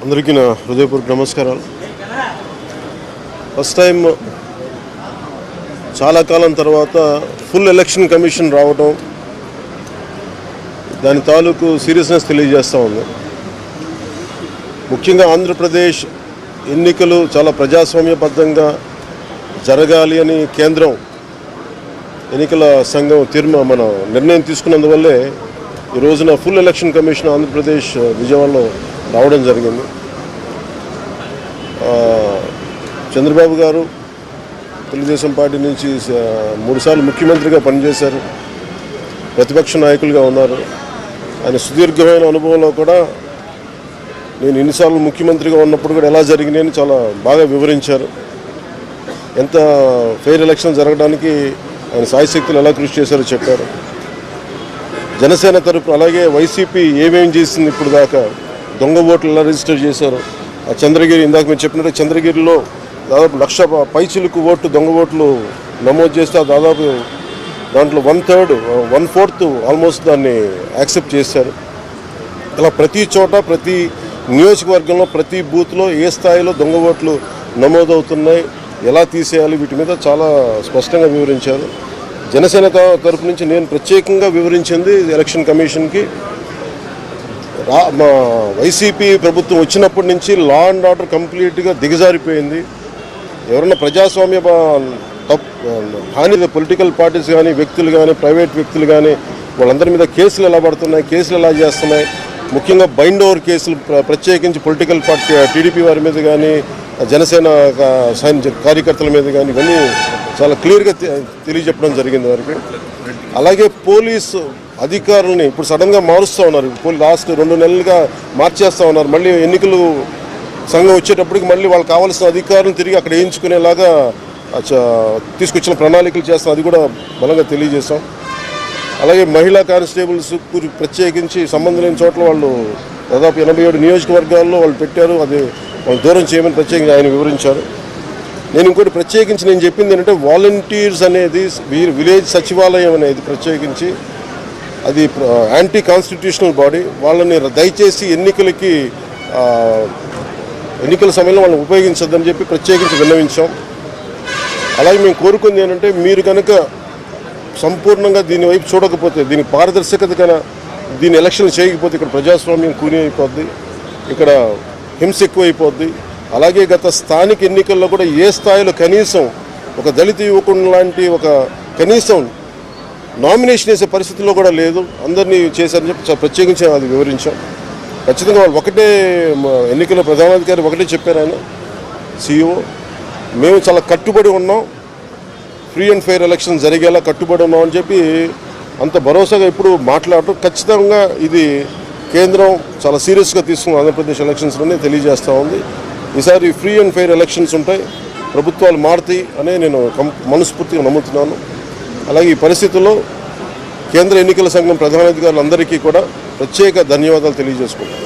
అందరికీ నా హృదయపూర్వక నమస్కారాలు. ఫస్ట్ టైం చాలా కాలం తర్వాత ఫుల్ ఎలక్షన్ కమిషన్ రావడం దాని తాలూకు సీరియస్నెస్ తెలియజేస్తూ ఉంది. ముఖ్యంగా ఆంధ్రప్రదేశ్ ఎన్నికలు చాలా ప్రజాస్వామ్యబద్ధంగా జరగాలి అని కేంద్రం ఎన్నికల సంఘం మన నిర్ణయం తీసుకున్నందువల్లే ఈ రోజున ఫుల్ ఎలక్షన్ కమిషన్ ఆంధ్రప్రదేశ్ విజయవాడలో రావడం జరిగింది. చంద్రబాబు గారు తెలుగుదేశం పార్టీ నుంచి 3 సార్లు ముఖ్యమంత్రిగా పనిచేశారు, ప్రతిపక్ష నాయకులుగా ఉన్నారు. ఆయన సుదీర్ఘమైన అనుభవంలో కూడా నేను ఎన్నిసార్లు ముఖ్యమంత్రిగా ఉన్నప్పుడు కూడా ఎలా జరిగినాయని చాలా బాగా వివరించారు. ఎంత ఫెయిర్ ఎలక్షన్ జరగడానికి ఆయన సాయశక్తులు ఎలా కృషి చేశారో చెప్పారు. జనసేన తరపు అలాగే వైసీపీ ఏమేమి చేసింది ఇప్పుడు దాకా, దొంగ ఓట్లు ఎలా రిజిస్టర్ చేశారు, ఆ చంద్రగిరి ఇందాక మీరు చెప్పినట్టు చంద్రగిరిలో దాదాపు 1,00,000 పైచిలకు ఓట్లు దొంగ ఓట్లు నమోదు చేస్తే దాదాపు దాంట్లో 1/4 ఆల్మోస్ట్ దాన్ని యాక్సెప్ట్ చేశారు. అలా ప్రతి చోట ప్రతి నియోజకవర్గంలో ప్రతి బూత్లో ఏ స్థాయిలో దొంగ ఓట్లు నమోదవుతున్నాయి, ఎలా తీసేయాలి, వీటి మీద చాలా స్పష్టంగా వివరించారు. జనసేన తరపు నుంచి నేను ప్రత్యేకంగా వివరించింది ఎలక్షన్ కమిషన్కి, మా వైసీపీ ప్రభుత్వం వచ్చినప్పటి నుంచి లా అండ్ ఆర్డర్ కంప్లీట్గా దిగజారిపోయింది. ఎవరైనా ప్రజాస్వామ్య హాని పొలిటికల్ పార్టీస్ కానీ వ్యక్తులు కానీ ప్రైవేట్ వ్యక్తులు కానీ వాళ్ళందరి మీద కేసులు ఎలా పడుతున్నాయి, కేసులు ఎలా చేస్తున్నాయి, ముఖ్యంగా బైండ్ ఓవర్ కేసులు ప్రత్యేకించి పొలిటికల్ పార్టీ టీడీపీ వారి మీద కానీ జనసేన కార్యకర్తల మీద కానీ ఇవన్నీ చాలా క్లియర్గా తెలియజెప్పడం జరిగింది వారికి. అలాగే పోలీసు అధికారులని ఇప్పుడు సడన్గా మారుస్తూ ఉన్నారు. లాస్ట్ 2 నెలలుగా మార్చేస్తూ ఉన్నారు. మళ్ళీ ఎన్నికలు సంఘం వచ్చేటప్పటికి మళ్ళీ వాళ్ళకి కావాల్సిన అధికారులను తిరిగి అక్కడ వేయించుకునేలాగా తీసుకొచ్చిన ప్రణాళికలు చేస్తాం, అది కూడా బలంగా తెలియజేస్తాం. అలాగే మహిళా కానిస్టేబుల్స్ ప్రత్యేకించి సంబంధం లేని చోట్ల వాళ్ళు దాదాపు 87 నియోజకవర్గాల్లో వాళ్ళు పెట్టారు, అది వాళ్ళు దూరం చేయమని ప్రత్యేకంగా ఆయన వివరించారు. నేను ఇంకోటి ప్రత్యేకించి నేను చెప్పింది ఏంటంటే వాలంటీర్స్ అనేది విలేజ్ సచివాలయం అనేది ప్రత్యేకించి అది యాంటీ కాన్స్టిట్యూషనల్ బాడీ, వాళ్ళని దయచేసి ఎన్నికల సమయంలో వాళ్ళని ఉపయోగించద్దని చెప్పి ప్రత్యేకించి విన్నవించాం. అలాగే మేము కోరుకుంది ఏంటంటే మీరు కనుక సంపూర్ణంగా దీని వైపు చూడకపోతే, దీని పారదర్శకత కన్నా దీని ఎలక్షన్ చేయకపోతే ఇక్కడ ప్రజాస్వామ్యం కూని అయిపోద్ది, ఇక్కడ హింస ఎక్కువైపోద్ది. అలాగే గత స్థానిక ఎన్నికల్లో కూడా ఏ స్థాయిలో కనీసం ఒక దళిత యువకుడు లాంటి ఒక కనీసం నామినేషన్ వేసే పరిస్థితుల్లో కూడా లేదు, అందరినీ చేశారని చెప్పి ప్రత్యేకించి అది వివరించాం. ఖచ్చితంగా వాళ్ళు ఒకటే ఎన్నికల ప్రధానాధికారి ఒకటే చెప్పారు, ఆయన CEO, మేము చాలా కట్టుబడి ఉన్నాం, ఫ్రీ అండ్ ఫెయిర్ ఎలక్షన్ జరిగేలా కట్టుబడి ఉన్నాం అని చెప్పి అంత భరోసాగా ఇప్పుడు మాట్లాడటం ఖచ్చితంగా ఇది కేంద్రం చాలా సీరియస్గా తీసుకున్న ఆంధ్రప్రదేశ్ ఎలక్షన్స్లోనే తెలియజేస్తూ ఉంది. ఈసారి ఫ్రీ అండ్ ఫెయిర్ ఎలక్షన్స్ ఉంటాయి, ప్రభుత్వాలు మారుతాయి అనే నేను మనస్ఫూర్తిగా నమ్ముతున్నాను. అలాగే ఈ పరిస్థితుల్లో కేంద్ర ఎన్నికల సంఘం ప్రధానాధికారులందరికీ కూడా ప్రత్యేక ధన్యవాదాలు తెలియజేసుకుంటాను.